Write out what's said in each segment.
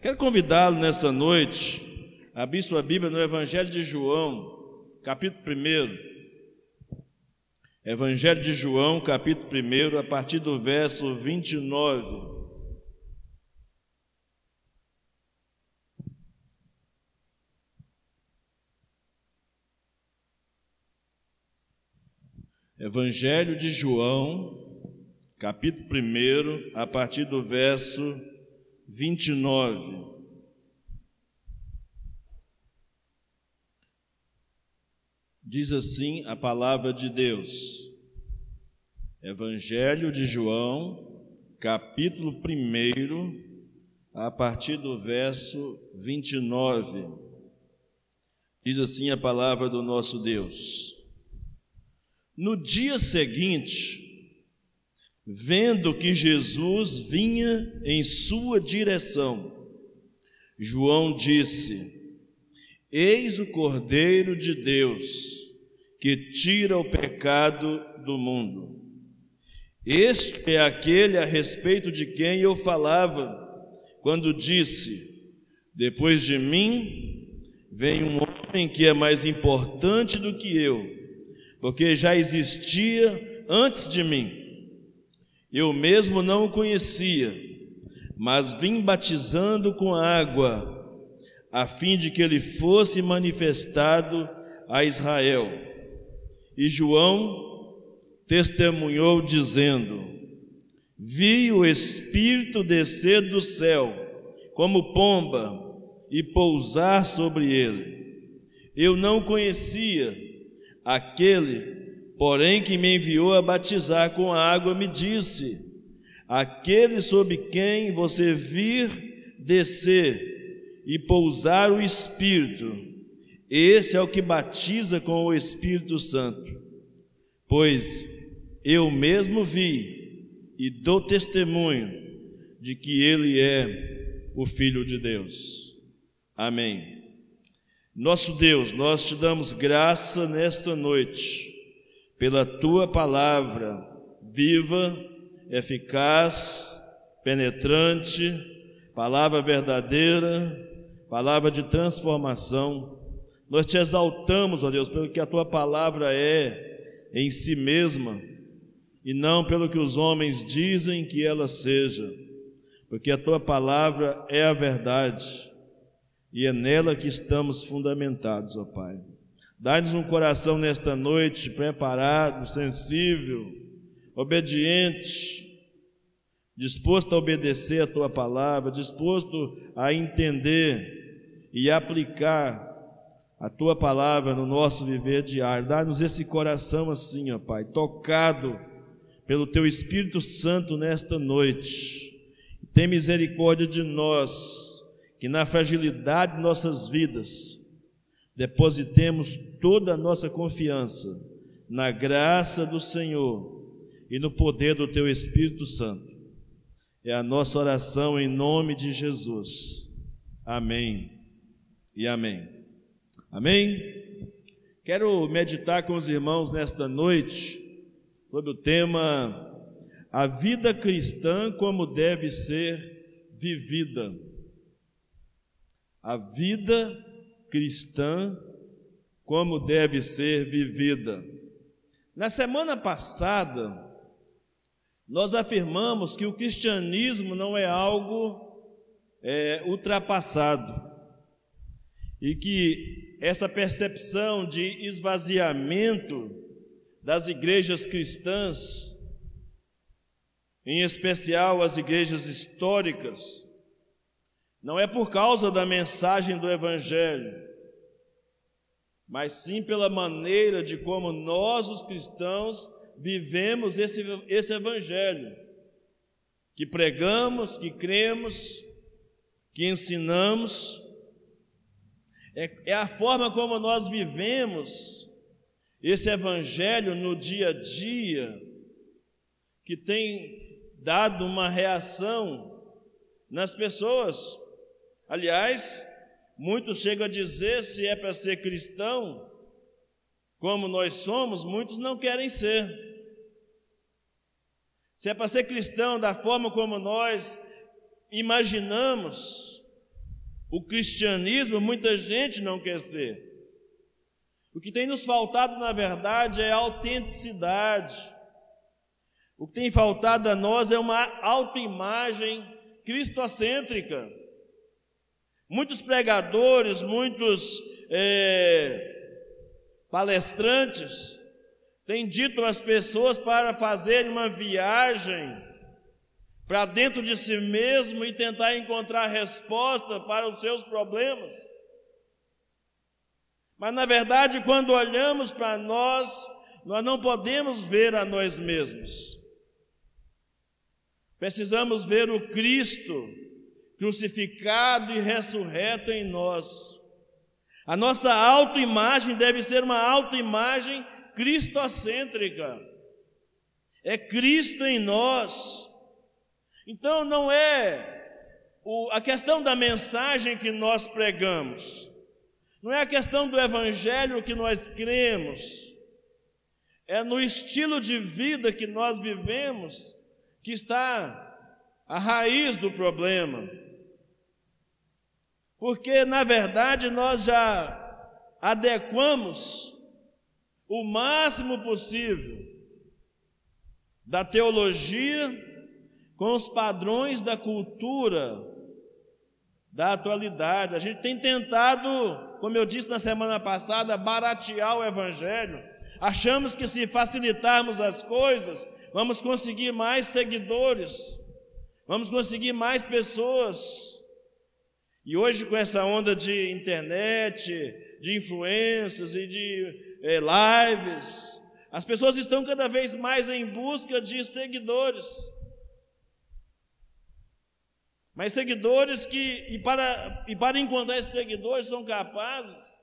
Quero convidá-lo nessa noite a abrir sua Bíblia no Evangelho de João, capítulo 1. Evangelho de João, capítulo 1, a partir do verso 29. Evangelho de João, capítulo 1, a partir do verso 29. Diz assim a palavra de Deus. Evangelho de João, capítulo 1, a partir do verso 29. Diz assim a palavra do nosso Deus. No dia seguinte, vendo que Jesus vinha em sua direção, João disse: Eis o Cordeiro de Deus, que tira o pecado do mundo. Este é aquele a respeito de quem eu falava, quando disse: Depois de mim, vem um homem que é mais importante do que eu, porque já existia antes de mim. Eu mesmo não o conhecia, mas vim batizando com água, a fim de que ele fosse manifestado a Israel. E João testemunhou dizendo: Vi o Espírito descer do céu, como pomba, e pousar sobre ele. Eu não o conhecia. Aquele, porém, que me enviou a batizar com água, me disse: Aquele sobre quem você vir descer e pousar o Espírito, esse é o que batiza com o Espírito Santo. Pois eu mesmo vi e dou testemunho de que ele é o Filho de Deus. Amém. Nosso Deus, nós te damos graça nesta noite, pela Tua palavra viva, eficaz, penetrante, palavra verdadeira, palavra de transformação. Nós te exaltamos, ó Deus, pelo que a Tua palavra é em si mesma, e não pelo que os homens dizem que ela seja, porque a Tua palavra é a verdade, e é nela que estamos fundamentados, ó Pai. Dá-nos um coração nesta noite preparado, sensível, obediente, disposto a obedecer a Tua palavra, disposto a entender e aplicar a Tua palavra no nosso viver diário. Dá-nos esse coração assim, ó Pai, tocado pelo Teu Espírito Santo nesta noite. Tem misericórdia de nós, que na fragilidade de nossas vidas depositemos toda a nossa confiança na graça do Senhor e no poder do Teu Espírito Santo. É a nossa oração em nome de Jesus. Amém e amém. Amém? Quero meditar com os irmãos nesta noite sobre o tema A vida cristã como deve ser vivida. A vida cristã, como deve ser vivida. Na semana passada, nós afirmamos que o cristianismo não é algo ultrapassado, e que essa percepção de esvaziamento das igrejas cristãs, em especial as igrejas históricas, não é por causa da mensagem do Evangelho, mas sim pela maneira de como nós, os cristãos, vivemos esse Evangelho, que pregamos, que cremos, que ensinamos. É a forma como nós vivemos esse Evangelho no dia a dia que tem dado uma reação nas pessoas. Aliás, muitos chegam a dizer, se é para ser cristão, como nós somos, muitos não querem ser. Se é para ser cristão da forma como nós imaginamos, o cristianismo, muita gente não quer ser. O que tem nos faltado, na verdade, é autenticidade. O que tem faltado a nós é uma autoimagem cristocêntrica. Muitos pregadores, muitos palestrantes têm dito às pessoas para fazerem uma viagem para dentro de si mesmo e tentar encontrar resposta para os seus problemas. Mas, na verdade, quando olhamos para nós não podemos ver a nós mesmos. Precisamos ver o Cristo crucificado e ressurreto em nós. A nossa autoimagem deve ser uma autoimagem cristocêntrica. É Cristo em nós. Então não é a questão da mensagem que nós pregamos, não é a questão do evangelho que nós cremos, é no estilo de vida que nós vivemos que está a raiz do problema. Porque, na verdade, nós já adequamos o máximo possível da teologia com os padrões da cultura da atualidade. A gente tem tentado, como eu disse na semana passada, baratear o evangelho. Achamos que se facilitarmos as coisas, vamos conseguir mais seguidores, vamos conseguir mais pessoas. E hoje, com essa onda de internet, de influências e de lives, as pessoas estão cada vez mais em busca de seguidores. Mas seguidores que, para encontrar esses seguidores, são capazes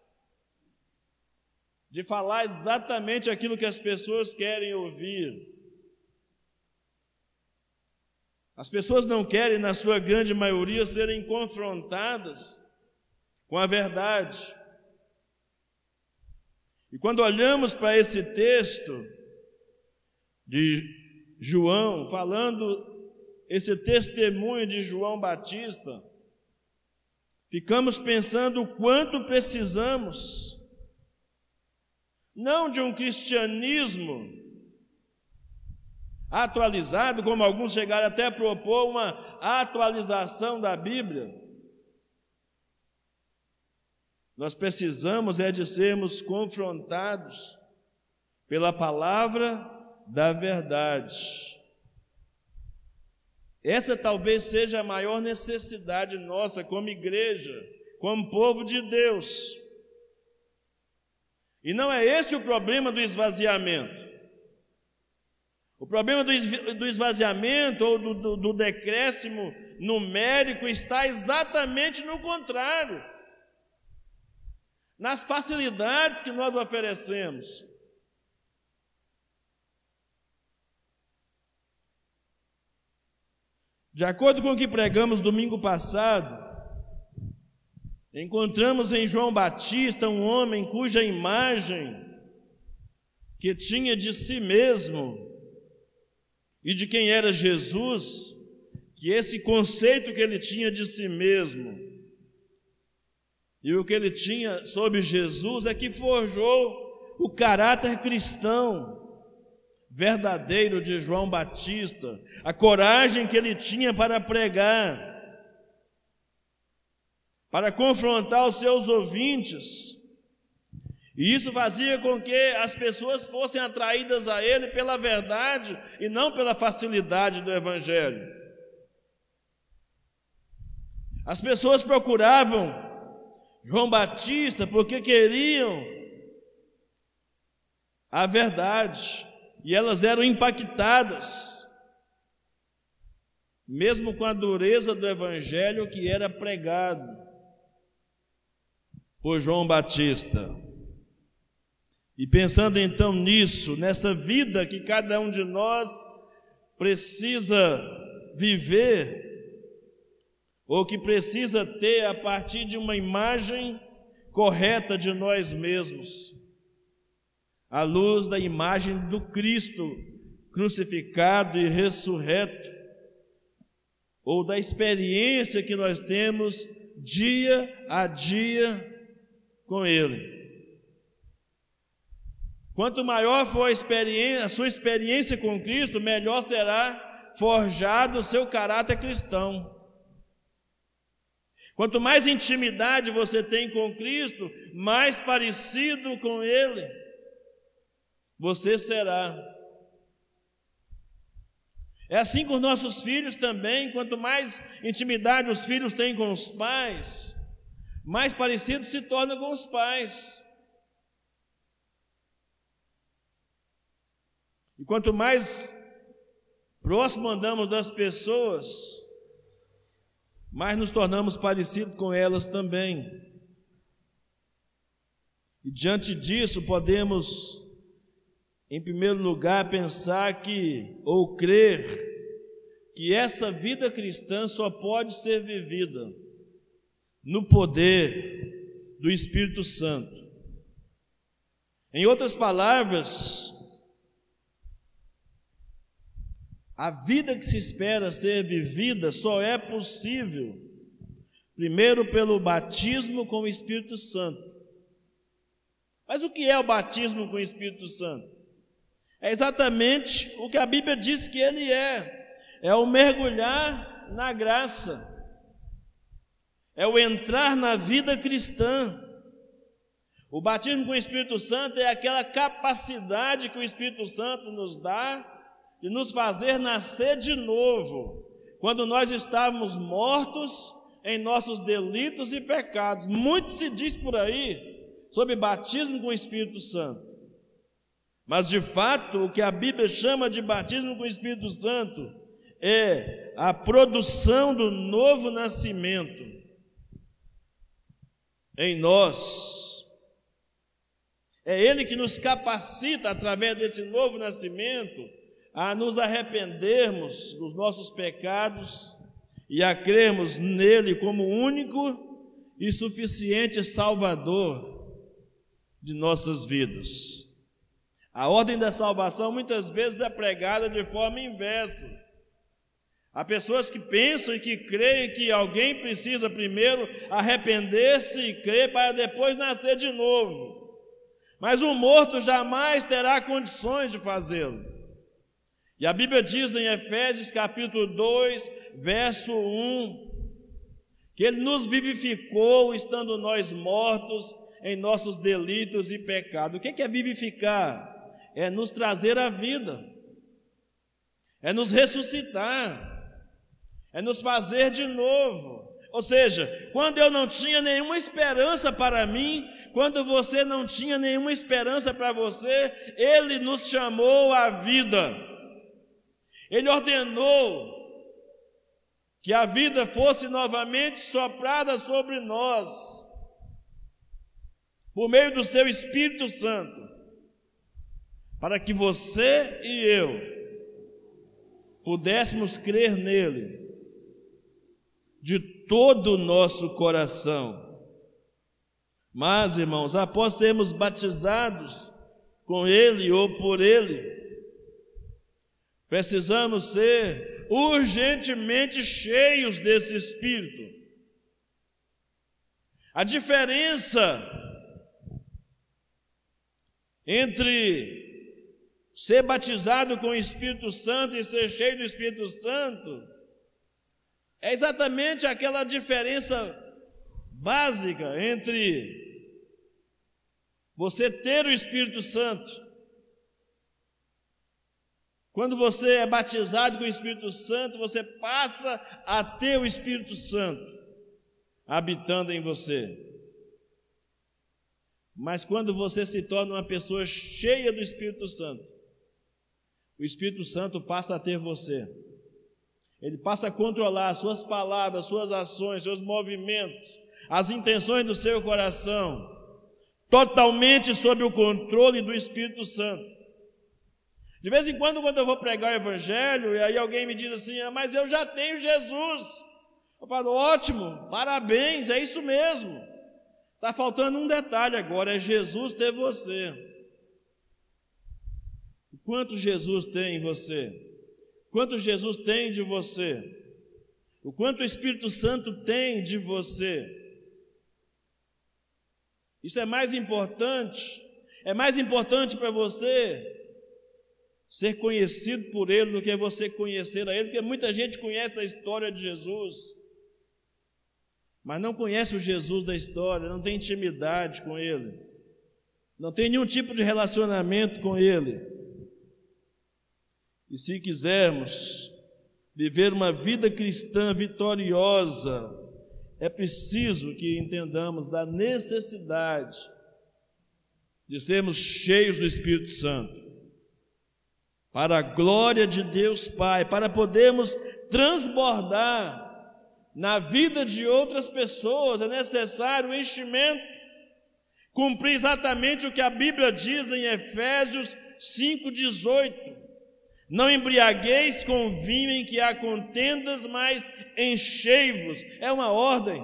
de falar exatamente aquilo que as pessoas querem ouvir. As pessoas não querem, na sua grande maioria, serem confrontadas com a verdade. E quando olhamos para esse texto de João, falando esse testemunho de João Batista, ficamos pensando o quanto precisamos, não de um cristianismo atualizado, como alguns chegaram até a propor uma atualização da Bíblia. Nós precisamos de sermos confrontados pela palavra da verdade. Essa talvez seja a maior necessidade nossa como igreja, como povo de Deus. E não é esse o problema do esvaziamento. O problema do esvaziamento ou do decréscimo numérico está exatamente no contrário. Nas facilidades que nós oferecemos. De acordo com o que pregamos domingo passado, encontramos em João Batista um homem cuja imagem que tinha de si mesmo e de quem era Jesus, que esse conceito que ele tinha de si mesmo e o que ele tinha sobre Jesus é que forjou o caráter cristão verdadeiro de João Batista, a coragem que ele tinha para pregar, para confrontar os seus ouvintes. E isso fazia com que as pessoas fossem atraídas a ele pela verdade e não pela facilidade do evangelho. As pessoas procuravam João Batista porque queriam a verdade. E elas eram impactadas, mesmo com a dureza do evangelho que era pregado por João Batista. E pensando então nisso, nessa vida que cada um de nós precisa viver, ou que precisa ter a partir de uma imagem correta de nós mesmos, à luz da imagem do Cristo crucificado e ressurreto, ou da experiência que nós temos dia a dia com Ele. Quanto maior for a sua experiência com Cristo, melhor será forjado o seu caráter cristão. Quanto mais intimidade você tem com Cristo, mais parecido com Ele você será. É assim com os nossos filhos também. Quanto mais intimidade os filhos têm com os pais, mais parecidos se tornam com os pais. E quanto mais próximo andamos das pessoas, mais nos tornamos parecidos com elas também. E diante disso, podemos, em primeiro lugar, pensar ou crer, que essa vida cristã só pode ser vivida no poder do Espírito Santo. Em outras palavras, a vida que se espera ser vivida só é possível, primeiro, pelo batismo com o Espírito Santo. Mas o que é o batismo com o Espírito Santo? É exatamente o que a Bíblia diz que ele é o mergulhar na graça, é o entrar na vida cristã. O batismo com o Espírito Santo é aquela capacidade que o Espírito Santo nos dá de nos fazer nascer de novo, quando nós estávamos mortos em nossos delitos e pecados. Muito se diz por aí sobre batismo com o Espírito Santo, mas de fato o que a Bíblia chama de batismo com o Espírito Santo é a produção do novo nascimento em nós. É Ele que nos capacita, através desse novo nascimento, a nos arrependermos dos nossos pecados e a crermos nele como único e suficiente Salvador de nossas vidas. A ordem da salvação muitas vezes é pregada de forma inversa. Há pessoas que pensam e que creem que alguém precisa primeiro arrepender-se e crer para depois nascer de novo. Mas o morto jamais terá condições de fazê-lo. E a Bíblia diz em Efésios capítulo 2, verso 1, que Ele nos vivificou estando nós mortos em nossos delitos e pecados. O que é vivificar? É nos trazer à vida, é nos ressuscitar, é nos fazer de novo. Ou seja, quando eu não tinha nenhuma esperança para mim, quando você não tinha nenhuma esperança para você, Ele nos chamou à vida. Ele ordenou que a vida fosse novamente soprada sobre nós, por meio do seu Espírito Santo, para que você e eu pudéssemos crer nele de todo o nosso coração. Mas, irmãos, após sermos batizados com ele ou por ele, precisamos ser urgentemente cheios desse Espírito. A diferença entre ser batizado com o Espírito Santo e ser cheio do Espírito Santo é exatamente aquela diferença básica entre você ter o Espírito Santo. Quando você é batizado com o Espírito Santo, você passa a ter o Espírito Santo habitando em você. Mas quando você se torna uma pessoa cheia do Espírito Santo, o Espírito Santo passa a ter você. Ele passa a controlar suas palavras, suas ações, seus movimentos, as intenções do seu coração, totalmente sob o controle do Espírito Santo. De vez em quando eu vou pregar o Evangelho, e aí alguém me diz assim, mas eu já tenho Jesus. Eu falo, ótimo, parabéns, é isso mesmo. Está faltando um detalhe agora, é Jesus ter você. Quanto Jesus tem em você? Quanto Jesus tem de você? o quanto o Espírito Santo tem de você. Isso é mais importante para você ser conhecido por Ele do que você conhecer a Ele, porque muita gente conhece a história de Jesus, mas não conhece o Jesus da história, não tem intimidade com Ele, não tem nenhum tipo de relacionamento com Ele. E se quisermos viver uma vida cristã vitoriosa, é preciso que entendamos da necessidade de sermos cheios do Espírito Santo, para a glória de Deus Pai, para podermos transbordar na vida de outras pessoas. É necessário o enchimento, cumprir exatamente o que a Bíblia diz em Efésios 5,18: não embriagueis com vinho em que há contendas, mas enchei-vos. É uma ordem.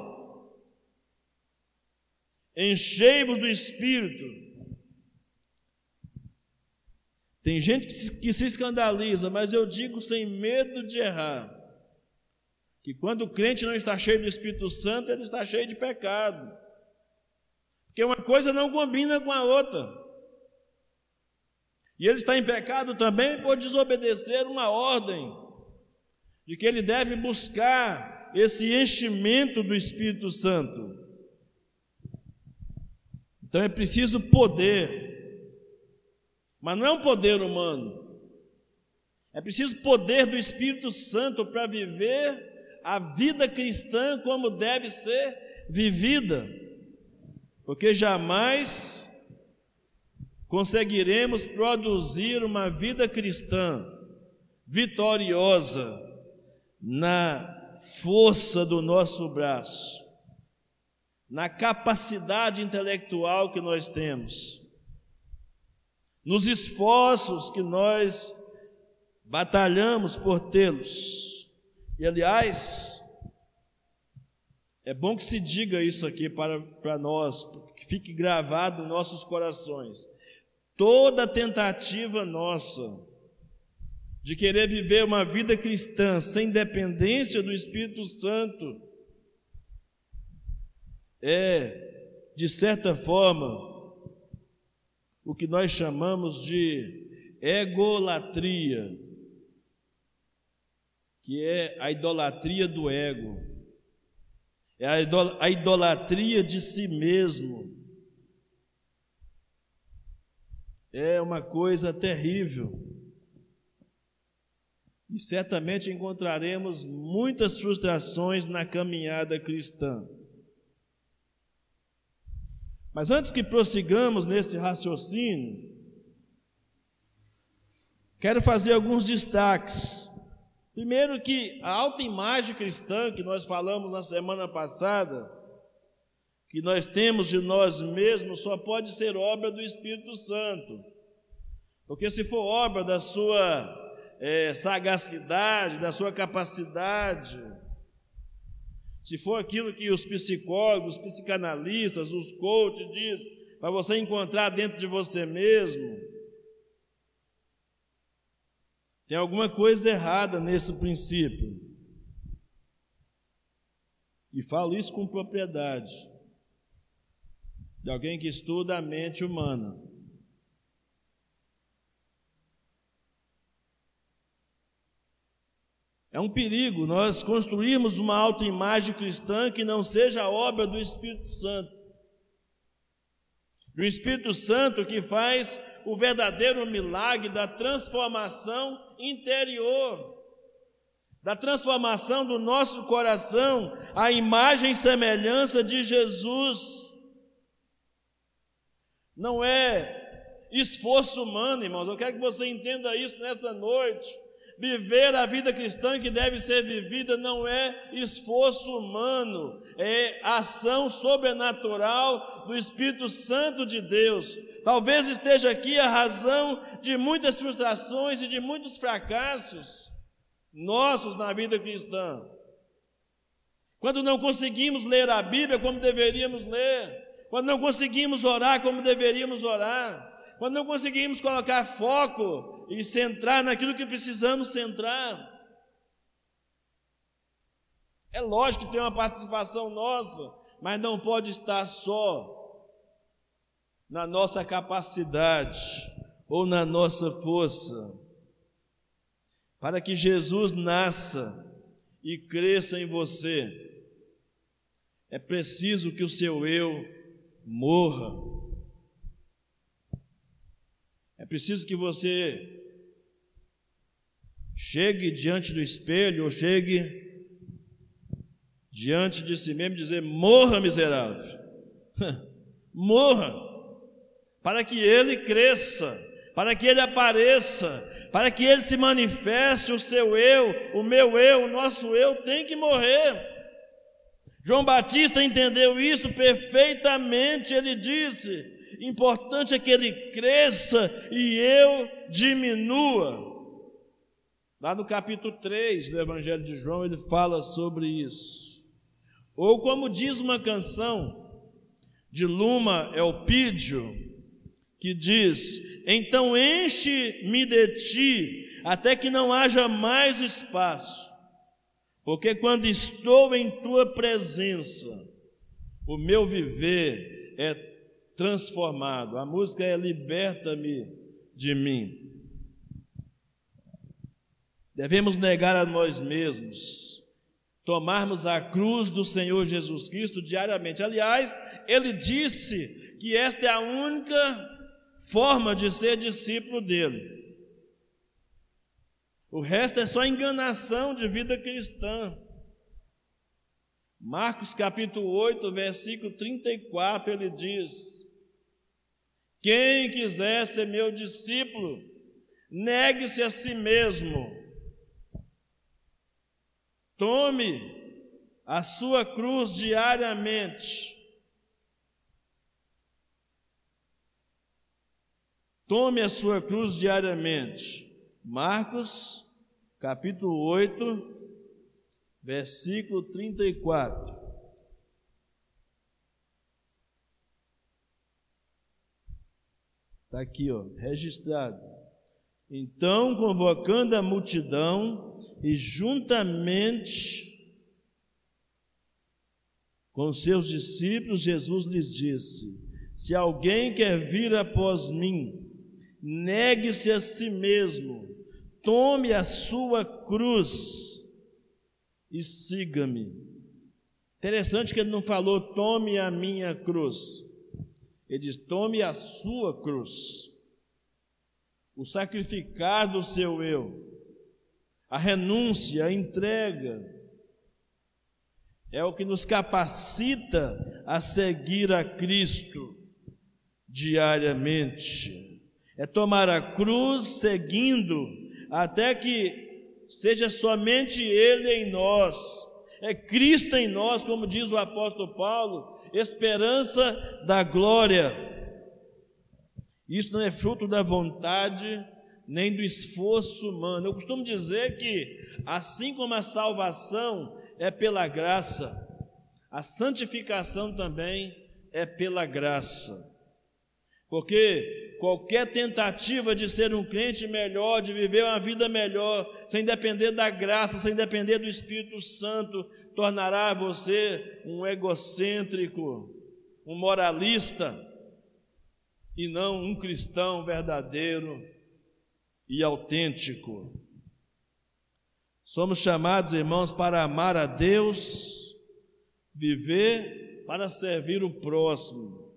Enchei-vos do Espírito. Tem gente que se escandaliza, mas eu digo sem medo de errar, que quando o crente não está cheio do Espírito Santo, ele está cheio de pecado, porque uma coisa não combina com a outra, e ele está em pecado também por desobedecer uma ordem, de que ele deve buscar esse enchimento do Espírito Santo. Então é preciso poder, mas não é um poder humano, é preciso poder do Espírito Santo para viver a vida cristã como deve ser vivida, porque jamais conseguiremos produzir uma vida cristã vitoriosa na força do nosso braço, na capacidade intelectual que nós temos, nos esforços que nós batalhamos por tê-los. E aliás, é bom que se diga isso aqui para nós, que fique gravado nos nossos corações. Toda tentativa nossa de querer viver uma vida cristã sem dependência do Espírito Santo é, de certa forma, o que nós chamamos de egolatria, que é a idolatria do ego, é a idolatria de si mesmo. É uma coisa terrível, e certamente encontraremos muitas frustrações na caminhada cristã. Mas antes que prossigamos nesse raciocínio, quero fazer alguns destaques. Primeiro, que a autoimagem cristã que nós falamos na semana passada, que nós temos de nós mesmos, só pode ser obra do Espírito Santo. Porque se for obra da sua sagacidade, da sua capacidade, se for aquilo que os psicólogos, os psicanalistas, os coaches dizem, para você encontrar dentro de você mesmo, tem alguma coisa errada nesse princípio. E falo isso com propriedade, de alguém que estuda a mente humana. É um perigo nós construirmos uma autoimagem cristã que não seja a obra do Espírito Santo. Do Espírito Santo que faz o verdadeiro milagre da transformação interior, da transformação do nosso coração à imagem e semelhança de Jesus. Não é esforço humano, irmãos, eu quero que você entenda isso nesta noite. Viver a vida cristã que deve ser vivida não é esforço humano, é ação sobrenatural do Espírito Santo de Deus. Talvez esteja aqui a razão de muitas frustrações e de muitos fracassos nossos na vida cristã. Quando não conseguimos ler a Bíblia como deveríamos ler, quando não conseguimos orar como deveríamos orar, quando não conseguimos colocar foco e centrar naquilo que precisamos centrar. É lógico que tem uma participação nossa, mas não pode estar só na nossa capacidade ou na nossa força. Para que Jesus nasça e cresça em você, é preciso que o seu eu morra. É preciso que você chegue diante do espelho, ou chegue diante de si mesmo e dizer: morra, miserável, morra, para que ele cresça, para que ele apareça, para que ele se manifeste. O seu eu, o meu eu, o nosso eu tem que morrer. João Batista entendeu isso perfeitamente. Ele disse: importante é que ele cresça e eu diminua. Lá no capítulo 3 do Evangelho de João, ele fala sobre isso. Ou como diz uma canção de Luma Elpídio, que diz: então enche-me de ti, até que não haja mais espaço, porque quando estou em tua presença, o meu viver é transformado. A música é Liberta-me de mim. Devemos negar a nós mesmos, tomarmos a cruz do Senhor Jesus Cristo diariamente. Aliás, ele disse que esta é a única forma de ser discípulo dele. O resto é só enganação de vida cristã. Marcos capítulo 8, versículo 34, ele diz: quem quiser ser meu discípulo, negue-se a si mesmo, tome a sua cruz diariamente. Tome a sua cruz diariamente. Marcos, capítulo 8, versículo 34. Está aqui, registrado. Então, convocando a multidão e juntamente com seus discípulos, Jesus lhes disse: se alguém quer vir após mim, negue-se a si mesmo, tome a sua cruz e siga-me. Interessante que ele não falou: tome a minha cruz. Ele diz: tome a sua cruz. O sacrificar do seu eu, a renúncia, a entrega, é o que nos capacita a seguir a Cristo diariamente. É tomar a cruz seguindo até que seja somente Ele em nós, é Cristo em nós, como diz o apóstolo Paulo, esperança da glória. Isso não é fruto da vontade nem do esforço humano. Eu costumo dizer que, assim como a salvação é pela graça, a santificação também é pela graça. Porque qualquer tentativa de ser um crente melhor, de viver uma vida melhor, sem depender da graça, sem depender do Espírito Santo, tornará você um egocêntrico, um moralista, e não um cristão verdadeiro e autêntico. Somos chamados, irmãos, para amar a Deus, viver para servir o próximo,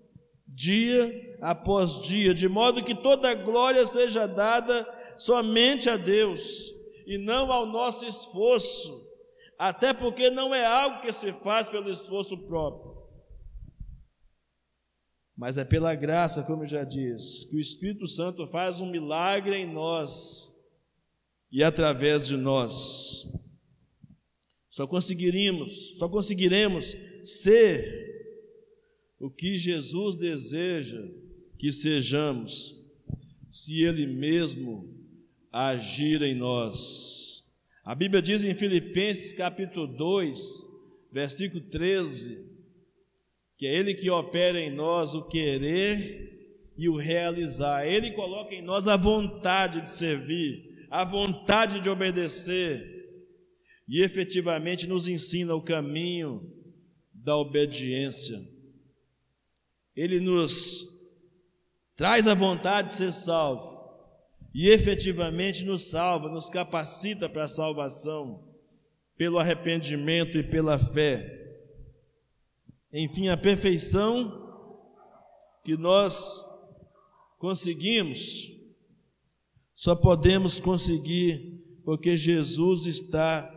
dia após dia, de modo que toda a glória seja dada somente a Deus e não ao nosso esforço, até porque não é algo que se faz pelo esforço próprio, mas é pela graça, como já diz, que o Espírito Santo faz um milagre em nós e através de nós. Só conseguiremos ser o que Jesus deseja que sejamos, se Ele mesmo agir em nós. A Bíblia diz em Filipenses capítulo 2, versículo 13, que é Ele que opera em nós o querer e o realizar. Ele coloca em nós a vontade de servir, a vontade de obedecer. e efetivamente nos ensina o caminho da obediência. Ele nos traz a vontade de ser salvo e efetivamente nos salva, nos capacita para a salvação pelo arrependimento e pela fé. Enfim, a perfeição que nós conseguimos, só podemos conseguir porque Jesus está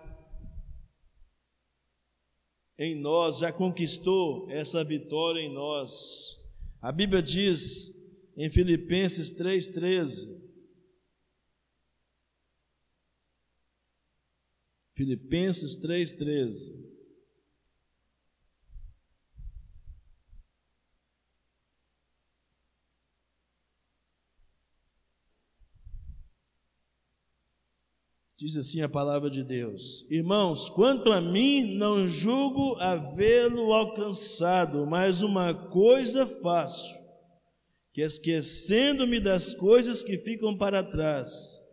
em nós, já conquistou essa vitória em nós. A Bíblia diz em Filipenses 3,13, Filipenses 3,13, diz assim a palavra de Deus: irmãos, quanto a mim, não julgo havê-lo alcançado, mas uma coisa faço, que esquecendo-me das coisas que ficam para trás,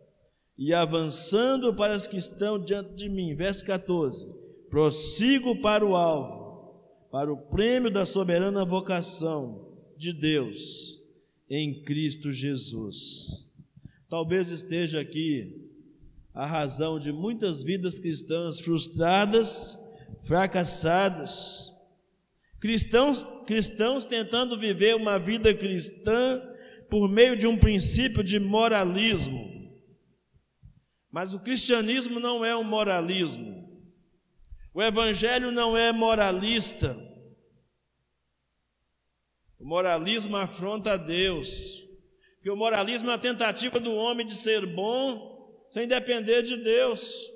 e avançando para as que estão diante de mim, verso 14, prossigo para o alvo, para o prêmio da soberana vocação de Deus, em Cristo Jesus. Talvez esteja aqui a razão de muitas vidas cristãs frustradas, fracassadas, cristãos tentando viver uma vida cristã por meio de um princípio de moralismo. Mas o cristianismo não é um moralismo, o evangelho não é moralista. O moralismo afronta a Deus, porque o moralismo é a tentativa do homem de ser bom sem depender de Deus.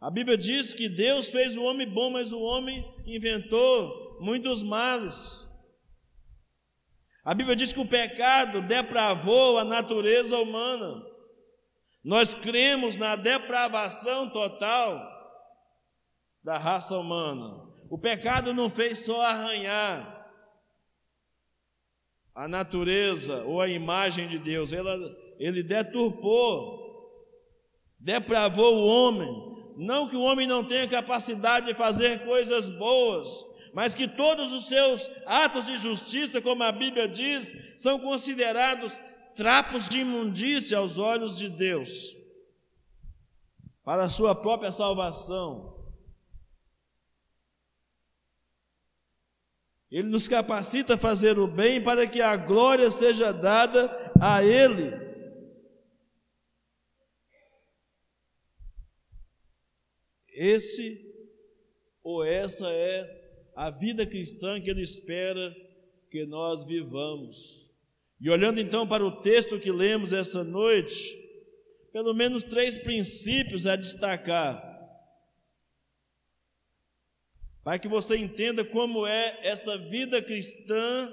A Bíblia diz que Deus fez o homem bom, mas o homem inventou muitos males. A Bíblia diz que o pecado depravou a natureza humana. Nós cremos na depravação total da raça humana. O pecado não fez só arranhar a natureza ou a imagem de Deus, ele deturpou, depravou o homem. Não que o homem não tenha capacidade de fazer coisas boas, mas que todos os seus atos de justiça, como a Bíblia diz, são considerados trapos de imundícia aos olhos de Deus, para a sua própria salvação. Ele nos capacita a fazer o bem para que a glória seja dada a Ele. Essa é a vida cristã que Ele espera que nós vivamos. E olhando então para o texto que lemos essa noite, pelo menos 3 princípios a destacar, para que você entenda como é essa vida cristã,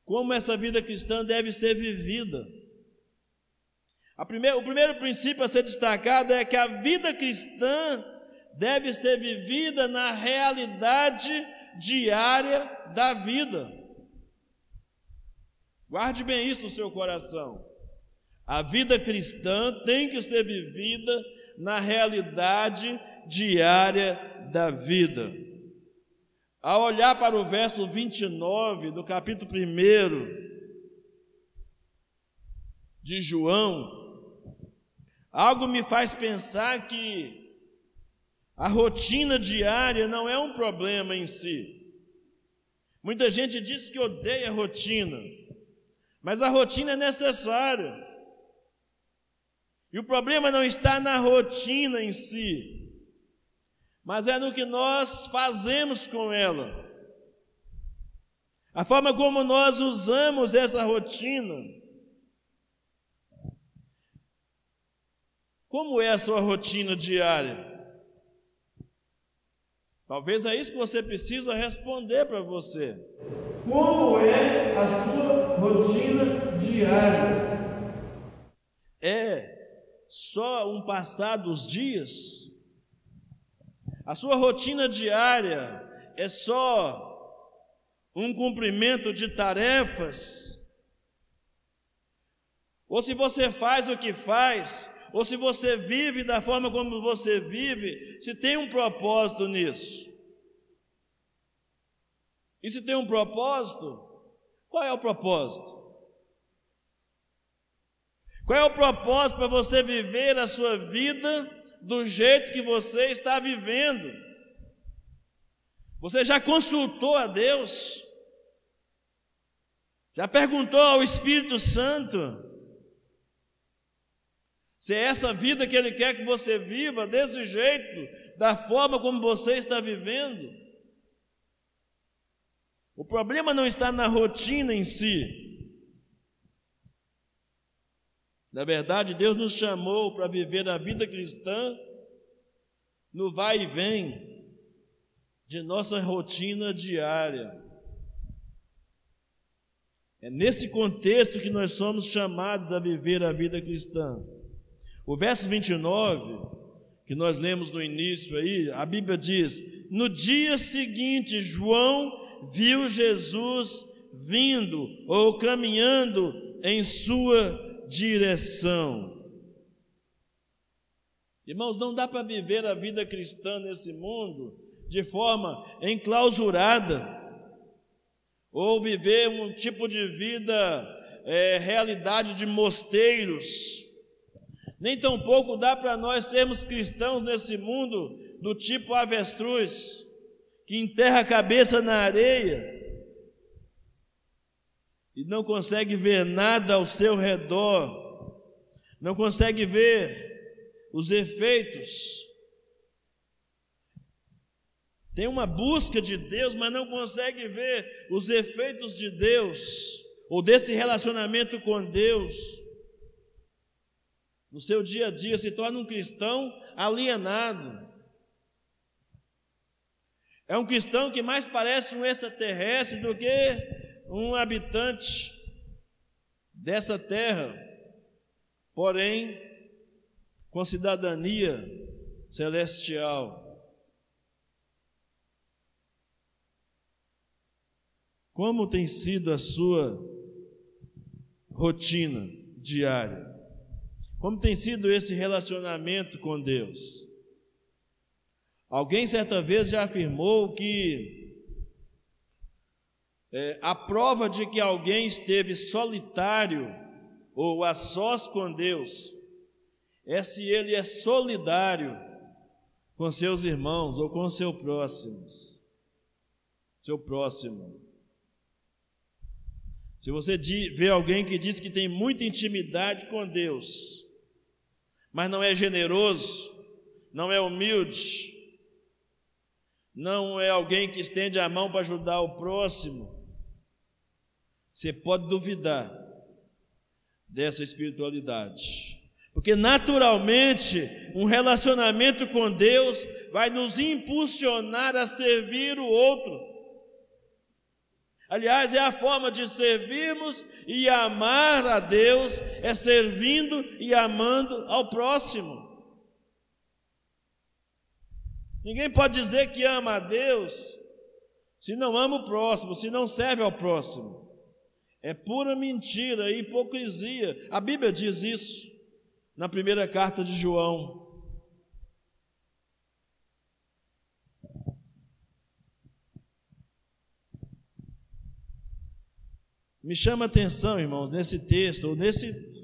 como essa vida cristã deve ser vivida. O primeiro princípio a ser destacado é que a vida cristã deve ser vivida na realidade diária da vida. Guarde bem isso no seu coração. A vida cristã tem que ser vivida na realidade diária da vida. Ao olhar para o verso 29 do capítulo 1 de João, algo me faz pensar que a rotina diária não é um problema em si. Muita gente diz que odeia a rotina, mas a rotina é necessária. E o problema não está na rotina em si, mas é no que nós fazemos com ela. A forma como nós usamos essa rotina. Como é a sua rotina diária? Talvez é isso que você precisa responder para você. Como é a sua rotina diária? É só um passar dos dias? A sua rotina diária é só um cumprimento de tarefas? ou se você faz o que faz, ou se você vive da forma como você vive, se tem um propósito nisso. E se tem um propósito, qual é o propósito? Qual é o propósito para você viver a sua vida do jeito que você está vivendo? Você já consultou a Deus? Já perguntou ao Espírito Santo se é essa vida que Ele quer que você viva, desse jeito, da forma como você está vivendo? O problema não está na rotina em si. Na verdade, Deus nos chamou para viver a vida cristã no vai e vem de nossa rotina diária. É nesse contexto que nós somos chamados a viver a vida cristã. O verso 29, que nós lemos no início aí, a Bíblia diz: no dia seguinte, João viu Jesus vindo ou caminhando em sua direção. Irmãos, não dá para viver a vida cristã nesse mundo de forma enclausurada, ou viver um tipo de vida, realidade de mosteiros. Nem tampouco dá para nós sermos cristãos nesse mundo do tipo avestruz, que enterra a cabeça na areia e não consegue ver nada ao seu redor, não consegue ver os efeitos. Tem uma busca de Deus, mas não consegue ver os efeitos de Deus, ou desse relacionamento com Deus. No seu dia a dia se torna um cristão alienado. É um cristão que mais parece um extraterrestre do que um habitante dessa terra, porém com cidadania celestial. Como tem sido a sua rotina diária? Como tem sido esse relacionamento com Deus? Alguém certa vez já afirmou que a prova de que alguém esteve solitário ou a sós com Deus é se ele é solidário com seus irmãos ou com seu próximo. Se você vê alguém que diz que tem muita intimidade com Deus, mas não é generoso, não é humilde, não é alguém que estende a mão para ajudar o próximo, você pode duvidar dessa espiritualidade. Porque naturalmente um relacionamento com Deus vai nos impulsionar a servir o outro. Aliás, é a forma de servirmos e amar a Deus, é servindo e amando ao próximo. Ninguém pode dizer que ama a Deus se não ama o próximo, se não serve ao próximo. É pura mentira e hipocrisia. A Bíblia diz isso na primeira carta de João. Me chama a atenção, irmãos, nesse texto, ou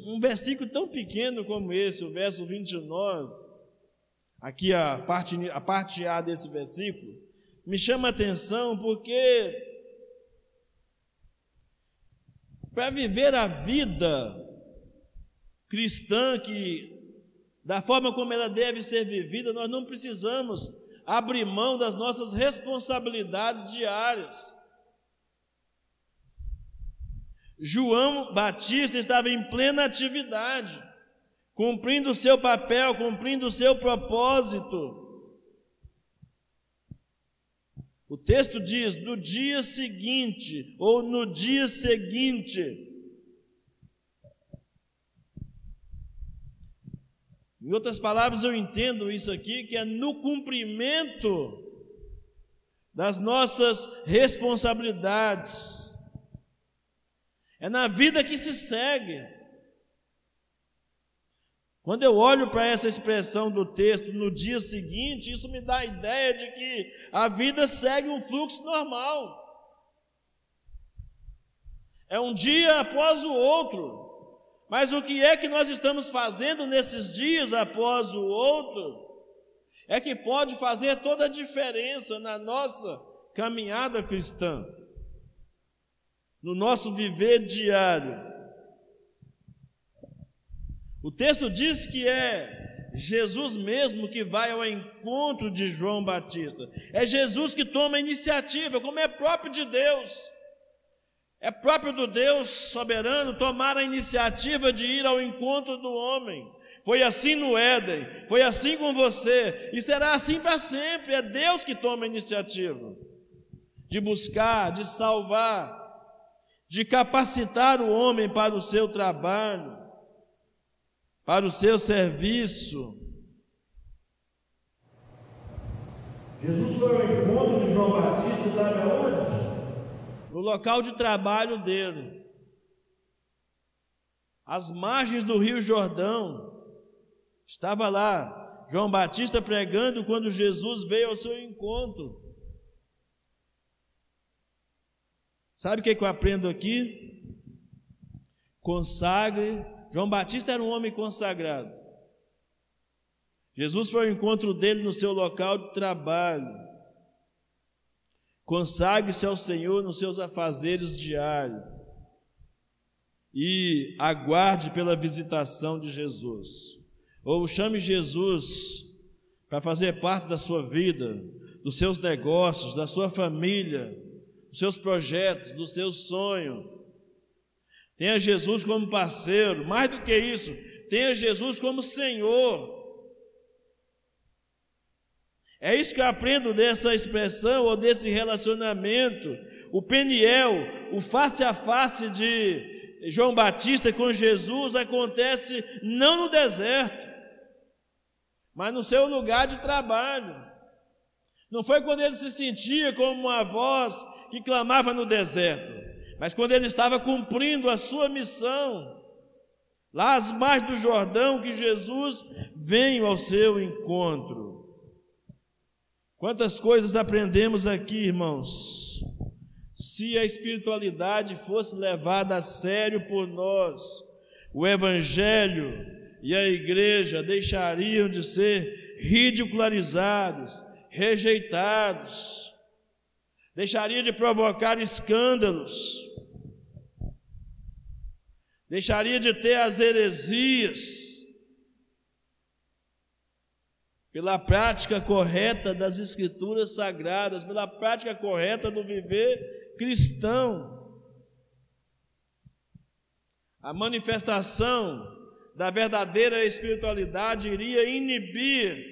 um versículo tão pequeno como esse, o verso 29, aqui a parte A desse versículo, me chama a atenção porque para viver a vida cristã, da forma como ela deve ser vivida, nós não precisamos abrir mão das nossas responsabilidades diárias. João Batista estava em plena atividade, cumprindo o seu papel, cumprindo o seu propósito. O texto diz: no dia seguinte, ou no dia seguinte. Em outras palavras, eu entendo isso aqui, que é no cumprimento das nossas responsabilidades. É na vida que se segue. Quando eu olho para essa expressão do texto no dia seguinte, isso me dá a ideia de que a vida segue um fluxo normal. É um dia após o outro. Mas o que é que nós estamos fazendo nesses dias após o outro é que pode fazer toda a diferença na nossa caminhada cristã, no nosso viver diário. O texto diz que é Jesus mesmo que vai ao encontro de João Batista. É Jesus que toma a iniciativa, como é próprio de Deus. É próprio do Deus soberano tomar a iniciativa de ir ao encontro do homem. Foi assim no Éden, foi assim com você, e será assim para sempre. É Deus que toma a iniciativa de buscar, de salvar, de capacitar o homem para o seu trabalho, para o seu serviço. Jesus foi ao encontro de João Batista, sabe aonde? No local de trabalho dele, às margens do Rio Jordão. Estava lá João Batista pregando quando Jesus veio ao seu encontro. Sabe o que eu aprendo aqui? Consagre. João Batista era um homem consagrado. Jesus foi ao encontro dele no seu local de trabalho. Consagre-se ao Senhor nos seus afazeres diários e aguarde pela visitação de Jesus. Ou chame Jesus para fazer parte da sua vida, dos seus negócios, da sua família, dos seus projetos, do seu sonho. Tenha Jesus como parceiro, mais do que isso, tenha Jesus como Senhor. É isso que eu aprendo dessa expressão ou desse relacionamento. O Peniel, o face a face de João Batista com Jesus acontece não no deserto, mas no seu lugar de trabalho. Não foi quando ele se sentia como uma voz que clamava no deserto, mas quando ele estava cumprindo a sua missão, lá às margens do Jordão, que Jesus veio ao seu encontro. Quantas coisas aprendemos aqui, irmãos. Se a espiritualidade fosse levada a sério por nós, o Evangelho e a igreja deixariam de ser ridicularizados, rejeitados, deixariam de provocar escândalos, deixaria de ter as heresias, pela prática correta das Escrituras Sagradas, pela prática correta do viver cristão. A manifestação da verdadeira espiritualidade iria inibir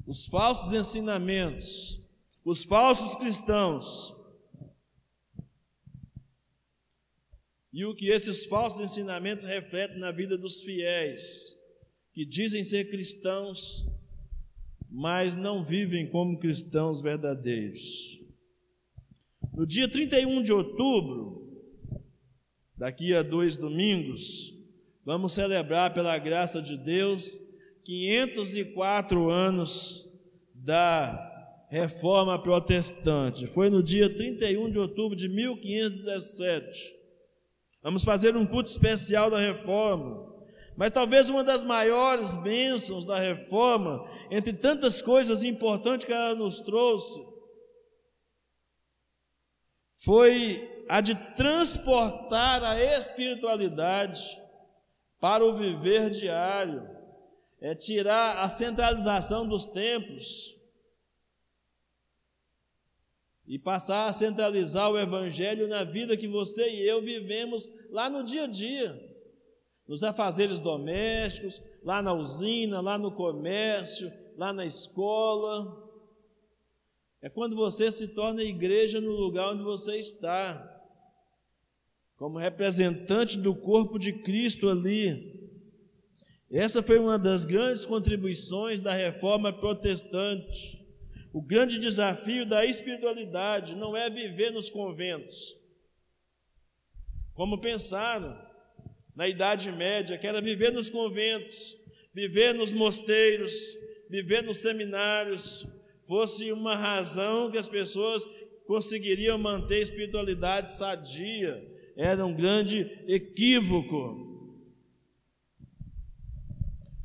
os falsos ensinamentos, os falsos cristãos. E o que esses falsos ensinamentos refletem na vida dos fiéis, que dizem ser cristãos, mas não vivem como cristãos verdadeiros. No dia 31 de outubro, daqui a 2 domingos, vamos celebrar, pela graça de Deus, 504 anos da Reforma Protestante. Foi no dia 31 de outubro de 1517. Vamos fazer um culto especial da Reforma. Mas talvez uma das maiores bênçãos da Reforma, entre tantas coisas importantes que ela nos trouxe, foi a de transportar a espiritualidade para o viver diário, é tirar a centralização dos templos e passar a centralizar o Evangelho na vida que você e eu vivemos lá no dia a dia, nos afazeres domésticos, lá na usina, lá no comércio, lá na escola. É quando você se torna igreja no lugar onde você está, como representante do corpo de Cristo ali. Essa foi uma das grandes contribuições da Reforma Protestante. O grande desafio da espiritualidade não é viver nos conventos, como pensaram na Idade Média, que era viver nos conventos, viver nos mosteiros, viver nos seminários, fosse uma razão que as pessoas conseguiriam manter a espiritualidade sadia. Era um grande equívoco.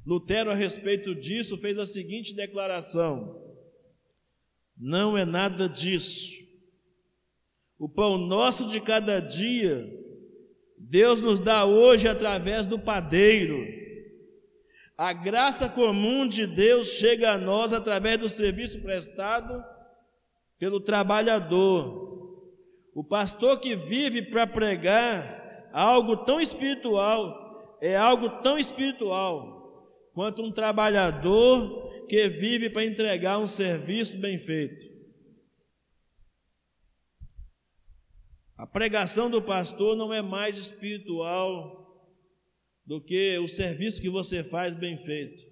Lutero, a respeito disso, fez a seguinte declaração: não é nada disso. O pão nosso de cada dia, Deus nos dá hoje através do padeiro. A graça comum de Deus chega a nós através do serviço prestado pelo trabalhador. O pastor que vive para pregar algo tão espiritual, é algo tão espiritual quanto um trabalhador que vive para entregar um serviço bem feito. A pregação do pastor não é mais espiritual do que o serviço que você faz bem feito.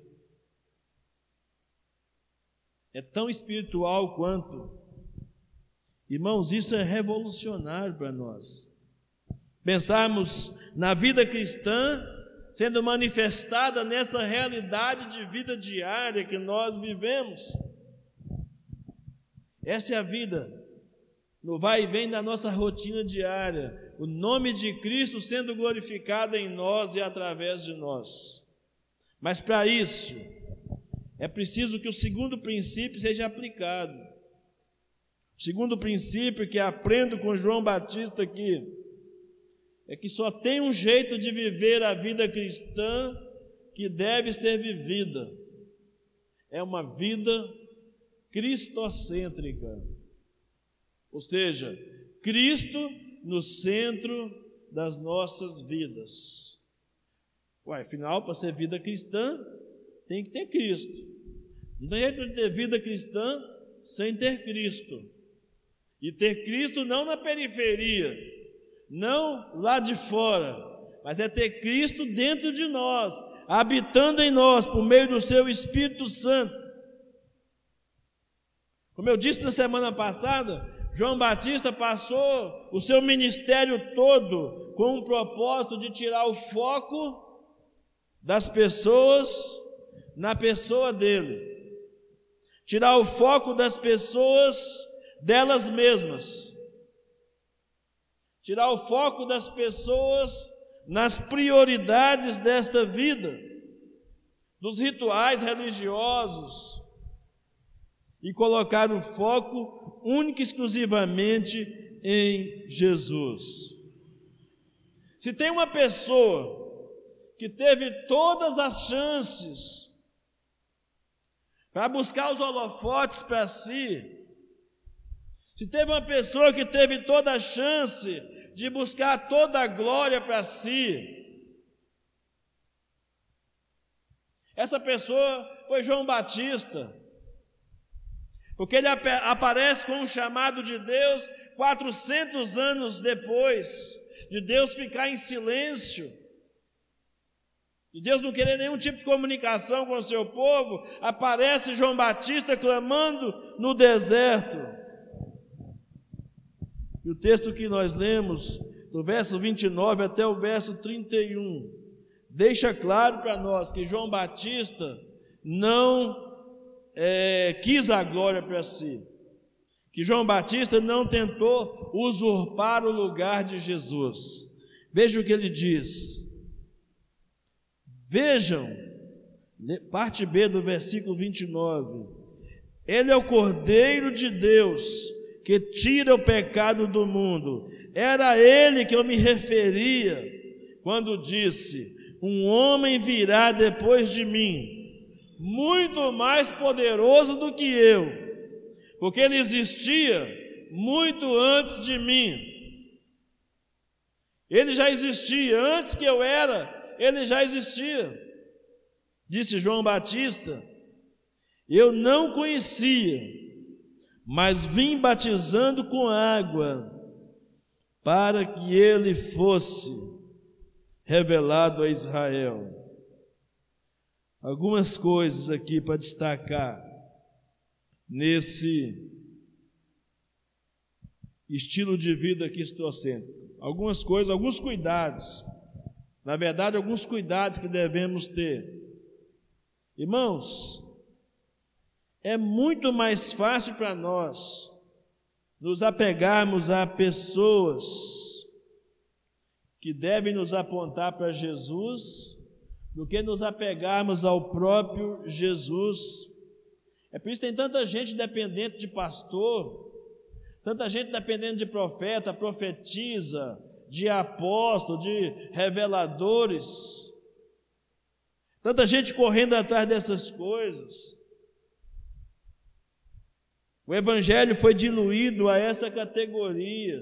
É tão espiritual quanto. Irmãos, isso é revolucionário para nós. Pensarmos na vida cristã sendo manifestada nessa realidade de vida diária que nós vivemos. Essa é a vida, no vai e vem da nossa rotina diária, o nome de Cristo sendo glorificado em nós e através de nós. Mas para isso, é preciso que o segundo princípio seja aplicado. O segundo princípio que aprendo com João Batista aqui, é que só tem um jeito de viver a vida cristã que deve ser vivida. É uma vida cristocêntrica. Ou seja, Cristo no centro das nossas vidas. Afinal, para ser vida cristã, tem que ter Cristo. Não tem jeito de ter vida cristã sem ter Cristo. E ter Cristo não na periferia, não lá de fora, mas é ter Cristo dentro de nós, habitando em nós, por meio do seu Espírito Santo. Como eu disse na semana passada, João Batista passou o seu ministério todo com o propósito de tirar o foco das pessoas na pessoa dele, tirar o foco das pessoas delas mesmas, tirar o foco das pessoas nas prioridades desta vida, dos rituais religiosos, e colocar o foco única e exclusivamente em Jesus. Se tem uma pessoa que teve todas as chances para buscar os holofotes para si, se teve uma pessoa que teve toda a chance de buscar toda a glória para si, essa pessoa foi João Batista, porque ele aparece com um chamado de Deus 400 anos depois de Deus ficar em silêncio, de Deus não querer nenhum tipo de comunicação com o seu povo. Aparece João Batista clamando no deserto. E o texto que nós lemos, do verso 29 até o verso 31, deixa claro para nós que João Batista não quis a glória para si, que João Batista não tentou usurpar o lugar de Jesus. Veja o que ele diz. Vejam, parte B do versículo 29, ele é o Cordeiro de Deus que tira o pecado do mundo. Era a ele que eu me referia quando disse: um homem virá depois de mim, muito mais poderoso do que eu, porque ele existia muito antes de mim. Ele já existia, antes que eu era, ele já existia. Disse João Batista: eu não conhecia, mas vim batizando com água, para que ele fosse revelado a Israel. Algumas coisas aqui para destacar nesse estilo de vida cristocêntrico. Algumas coisas, alguns cuidados Na verdade, alguns cuidados que devemos ter. Irmãos, é muito mais fácil para nós nos apegarmos a pessoas que devem nos apontar para Jesus do que nos apegarmos ao próprio Jesus. É por isso que tem tanta gente dependente de pastor, tanta gente dependente de profeta, profetisa, de apóstolo, de reveladores, tanta gente correndo atrás dessas coisas. O evangelho foi diluído a essa categoria,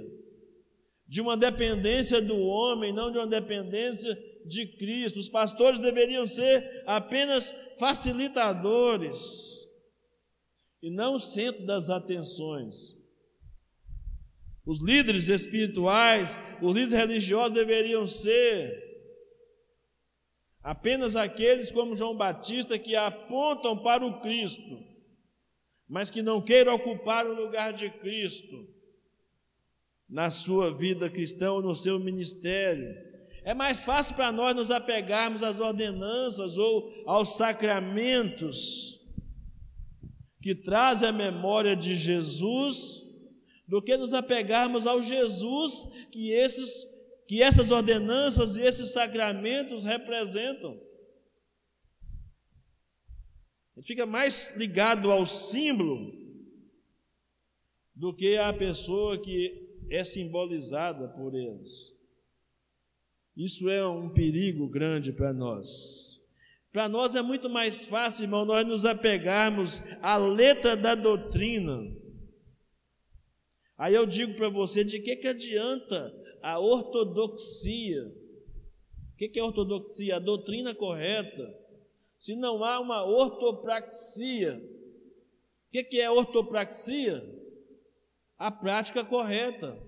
de uma dependência do homem, não de uma dependência de Cristo. Os pastores deveriam ser apenas facilitadores e não o centro das atenções. Os líderes espirituais, os líderes religiosos deveriam ser apenas aqueles como João Batista que apontam para o Cristo, mas que não queiram ocupar o lugar de Cristo na sua vida cristã ou no seu ministério. É mais fácil para nós nos apegarmos às ordenanças ou aos sacramentos que trazem a memória de Jesus, do que nos apegarmos ao Jesus que essas ordenanças e esses sacramentos representam. Ele fica mais ligado ao símbolo do que à pessoa que é simbolizada por eles. Isso é um perigo grande para nós. Para nós é muito mais fácil, irmão, nós nos apegarmos à letra da doutrina. Aí eu digo para você, de que adianta a ortodoxia? O que é ortodoxia? A doutrina correta. Se não há uma ortopraxia. O que é ortopraxia? A prática correta.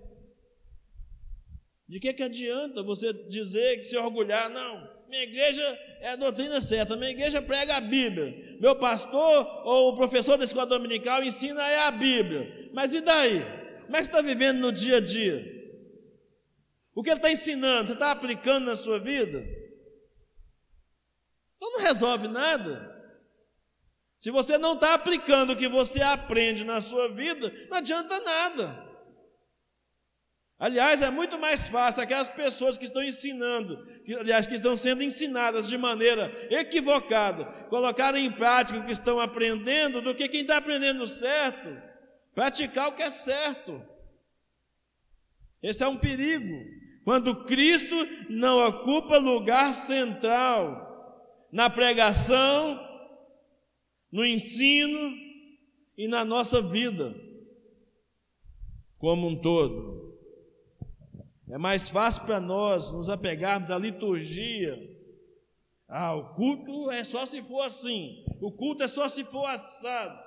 De que adianta você dizer, que se orgulhar, não, minha igreja é a doutrina certa, minha igreja prega a Bíblia, meu pastor ou o professor da escola dominical ensina a Bíblia, mas e daí? Como é que você está vivendo no dia a dia? O que ele está ensinando, você está aplicando na sua vida? Então não resolve nada. Se você não está aplicando o que você aprende na sua vida, não adianta nada. Aliás, é muito mais fácil aquelas pessoas que estão ensinando, que estão sendo ensinadas de maneira equivocada, colocarem em prática o que estão aprendendo, do que quem está aprendendo certo, praticar o que é certo. Esse é um perigo, quando Cristo não ocupa lugar central na pregação, no ensino e na nossa vida como um todo. É mais fácil para nós nos apegarmos à liturgia. O culto é só se for assim, o culto é só se for assado.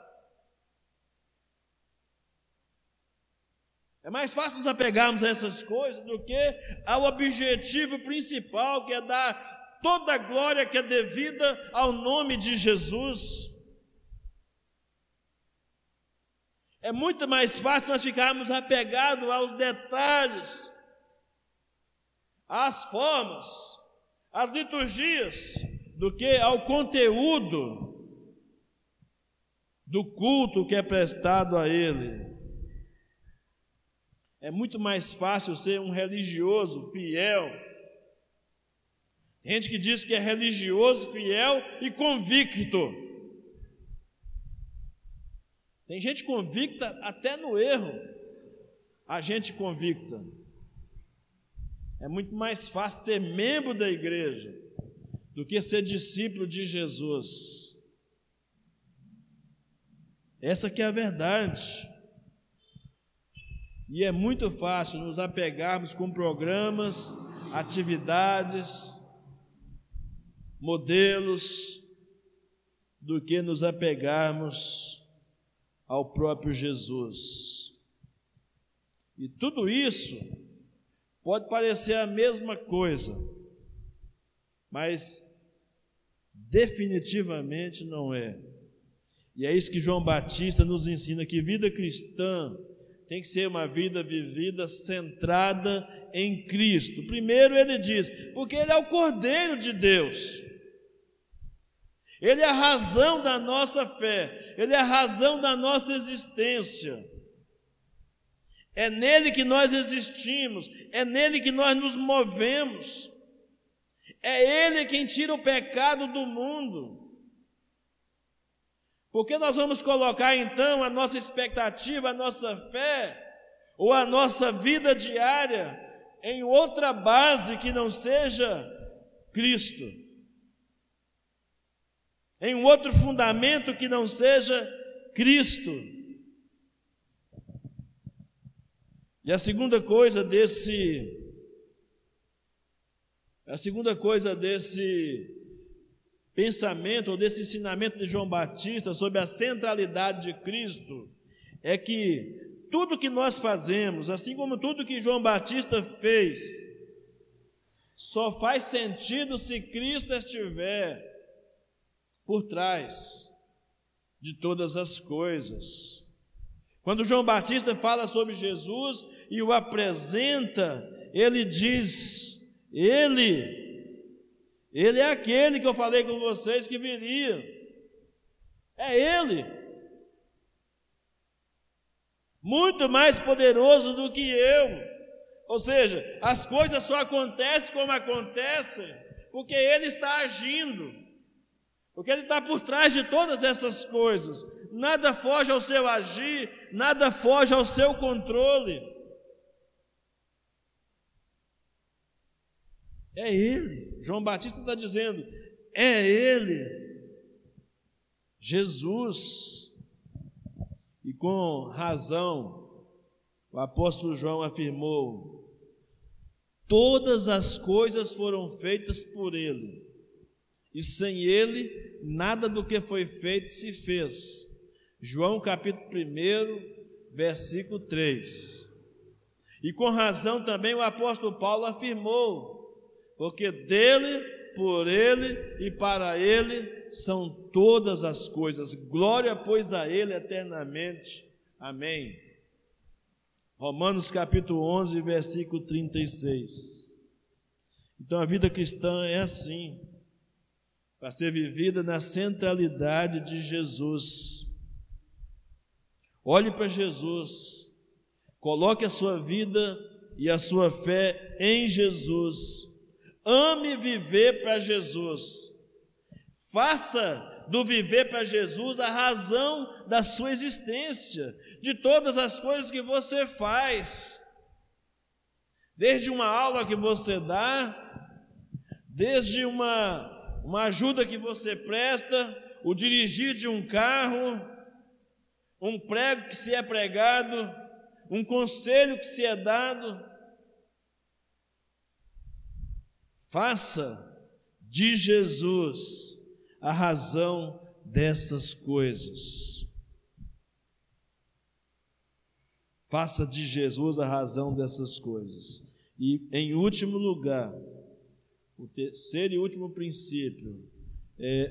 É mais fácil nos apegarmos a essas coisas do que ao objetivo principal, que é dar toda a glória que é devida ao nome de Jesus. É muito mais fácil nós ficarmos apegados aos detalhes, às formas, às liturgias, do que ao conteúdo do culto que é prestado a Ele. É muito mais fácil ser um religioso fiel. Tem gente que diz que é religioso, fiel e convicto. Tem gente convicta até no erro. A gente convicta. É muito mais fácil ser membro da igreja do que ser discípulo de Jesus. Essa que é a verdade. E é muito fácil nos apegarmos com programas, atividades, modelos, do que nos apegarmos ao próprio Jesus. E tudo isso pode parecer a mesma coisa, mas definitivamente não é. E é isso que João Batista nos ensina, que vida cristã tem que ser uma vida vivida centrada em Cristo. Primeiro ele diz, porque Ele é o Cordeiro de Deus. Ele é a razão da nossa fé, Ele é a razão da nossa existência. É nele que nós existimos, é nele que nós nos movemos. É Ele quem tira o pecado do mundo. Porque nós vamos colocar então a nossa expectativa, a nossa fé, ou a nossa vida diária em outra base que não seja Cristo, em um outro fundamento que não seja Cristo. E a segunda coisa desse pensamento, ou desse ensinamento de João Batista sobre a centralidade de Cristo, é que tudo que nós fazemos, assim como tudo que João Batista fez, só faz sentido se Cristo estiver por trás de todas as coisas. Quando João Batista fala sobre Jesus e o apresenta, ele diz, Ele é aquele que eu falei com vocês que viria. É Ele. Muito mais poderoso do que eu. Ou seja, as coisas só acontecem como acontecem porque Ele está agindo, porque Ele está por trás de todas essas coisas. Nada foge ao seu agir, nada foge ao seu controle. É Ele. João Batista está dizendo, é Ele, Jesus. E com razão, o apóstolo João afirmou, todas as coisas foram feitas por Ele, e sem Ele, nada do que foi feito se fez. João capítulo 1, versículo 3. E com razão também o apóstolo Paulo afirmou, porque dele, por Ele e para Ele são todas as coisas. Glória, pois, a Ele eternamente. Amém. Romanos capítulo 11, versículo 36. Então a vida cristã é assim, para ser vivida na centralidade de Jesus. Olhe para Jesus, coloque a sua vida e a sua fé em Jesus. Ame viver para Jesus. Faça do viver para Jesus a razão da sua existência, de todas as coisas que você faz. Desde uma aula que você dá, desde uma ajuda que você presta, o dirigir de um carro, um prego que se é pregado, um conselho que se é dado. Faça de Jesus a razão dessas coisas. Faça de Jesus a razão dessas coisas. E, em último lugar, o terceiro e último princípio,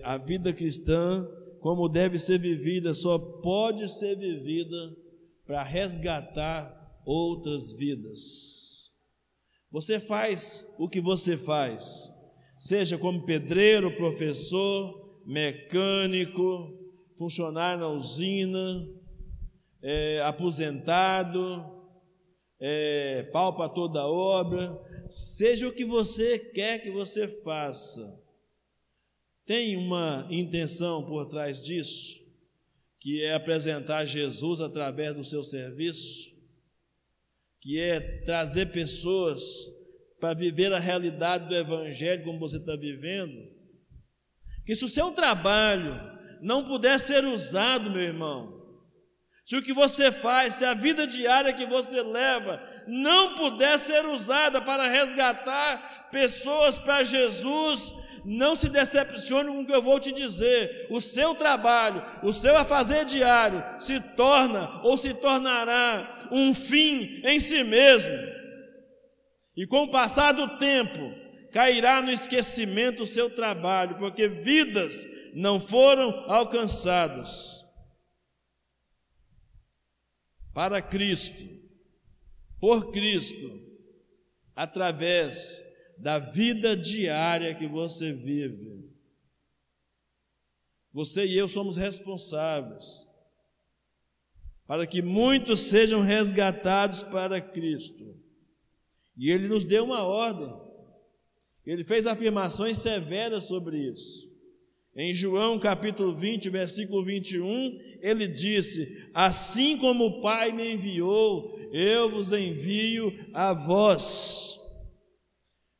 a vida cristã, como deve ser vivida, só pode ser vivida para resgatar outras vidas. Você faz o que você faz, seja como pedreiro, professor, mecânico, funcionário na usina, aposentado, pau para toda obra, seja o que você quer que você faça. Tem uma intenção por trás disso, que é apresentar Jesus através do seu serviço, que é trazer pessoas para viver a realidade do Evangelho como você está vivendo. Que se o seu trabalho não puder ser usado, meu irmão, se o que você faz, se a vida diária que você leva não puder ser usada para resgatar pessoas para Jesus, não se decepcione com o que eu vou te dizer. O seu trabalho, o seu afazer diário se torna ou se tornará um fim em si mesmo. E com o passar do tempo, cairá no esquecimento o seu trabalho, porque vidas não foram alcançadas. para Cristo, por Cristo, através da vida diária que você vive. Você e eu somos responsáveis para que muitos sejam resgatados para Cristo. E Ele nos deu uma ordem. Ele fez afirmações severas sobre isso. Em João capítulo 20, versículo 21, Ele disse: assim como o Pai me enviou, eu vos envio a vós.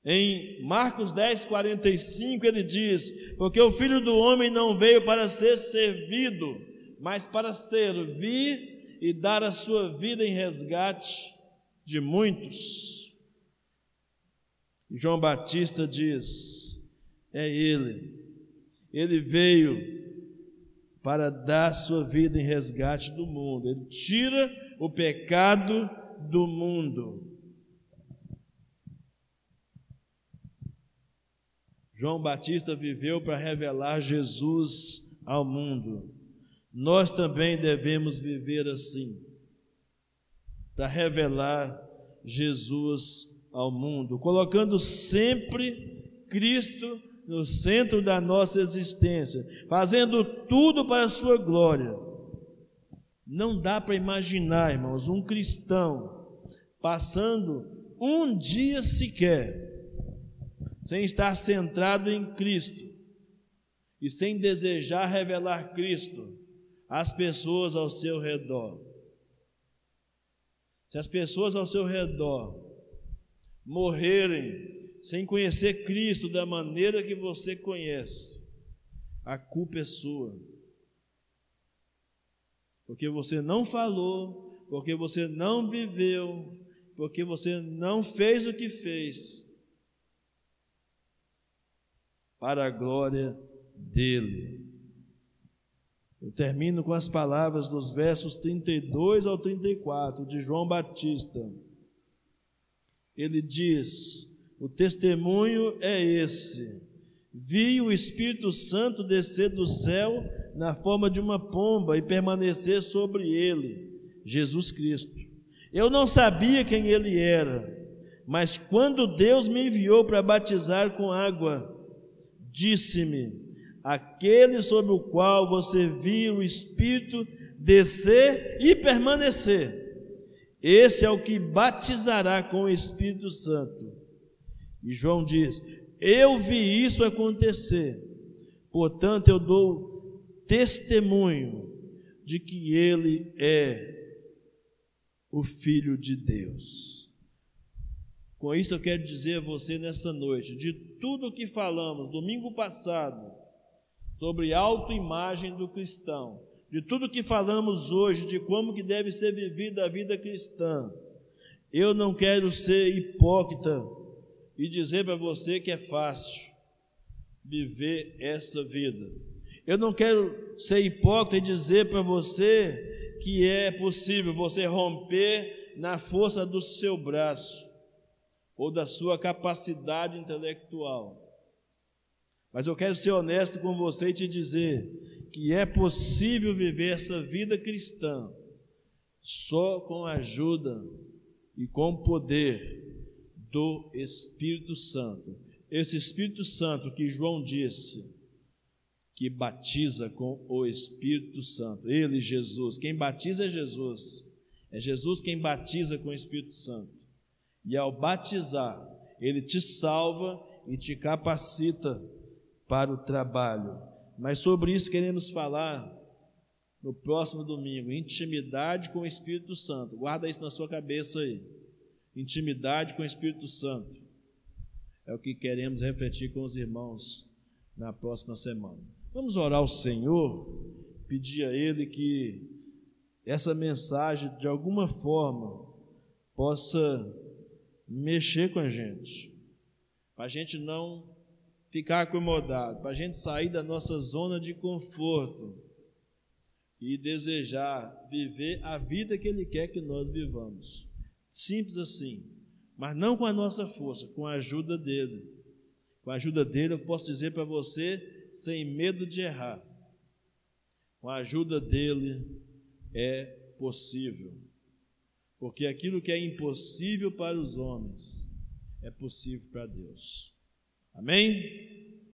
Em Marcos 10, 45, Ele diz: porque o Filho do Homem não veio para ser servido, mas para servir e dar a sua vida em resgate de muitos. João Batista diz: é Ele veio para dar sua vida em resgate do mundo. Ele tira o pecado do mundo. João Batista viveu para revelar Jesus ao mundo. Nós também devemos viver assim, para revelar Jesus ao mundo, colocando sempre Cristo no centro da nossa existência, fazendo tudo para a sua glória. Não dá para imaginar, irmãos, um cristão passando um dia sequer sem estar centrado em Cristo e sem desejar revelar Cristo às pessoas ao seu redor. Se as pessoas ao seu redor morrerem sem conhecer Cristo da maneira que você conhece, a culpa é sua. Porque você não falou, porque você não viveu, porque você não fez o que fez para a glória dele. Eu termino com as palavras dos versos 32 ao 34 de João Batista. Ele diz: o testemunho é esse: vi o Espírito Santo descer do céu na forma de uma pomba e permanecer sobre ele, Jesus Cristo. Eu não sabia quem ele era, mas quando Deus me enviou para batizar com água, disse-me: aquele sobre o qual você viu o Espírito descer e permanecer, esse é o que batizará com o Espírito Santo. E João diz: eu vi isso acontecer, portanto eu dou testemunho de que ele é o Filho de Deus. Com isso eu quero dizer a você nessa noite, de tudo o que falamos domingo passado sobre autoimagem do cristão, de tudo que falamos hoje de como que deve ser vivida a vida cristã, eu não quero ser hipócrita e dizer para você que é fácil viver essa vida. Eu não quero ser hipócrita e dizer para você que é possível você romper na força do seu braço ou da sua capacidade intelectual. Mas eu quero ser honesto com você e te dizer que é possível viver essa vida cristã só com a ajuda e com o poder do Espírito Santo. Esse Espírito Santo que João disse que batiza com o Espírito Santo. Ele, Jesus, quem batiza é Jesus. É Jesus quem batiza com o Espírito Santo. E ao batizar, ele te salva e te capacita para o trabalho. Mas sobre isso queremos falar no próximo domingo. Intimidade com o Espírito Santo. Guarda isso na sua cabeça aí. Intimidade com o Espírito Santo. É o que queremos refletir com os irmãos na próxima semana. Vamos orar ao Senhor, pedir a Ele que essa mensagem de alguma forma possa mexer com a gente, para a gente não ficar acomodado, para a gente sair da nossa zona de conforto e desejar viver a vida que Ele quer que nós vivamos. Simples assim, mas não com a nossa força, com a ajuda dEle. Com a ajuda dEle eu posso dizer para você, sem medo de errar, com a ajuda dEle é possível. porque aquilo que é impossível para os homens é possível para Deus. Amém?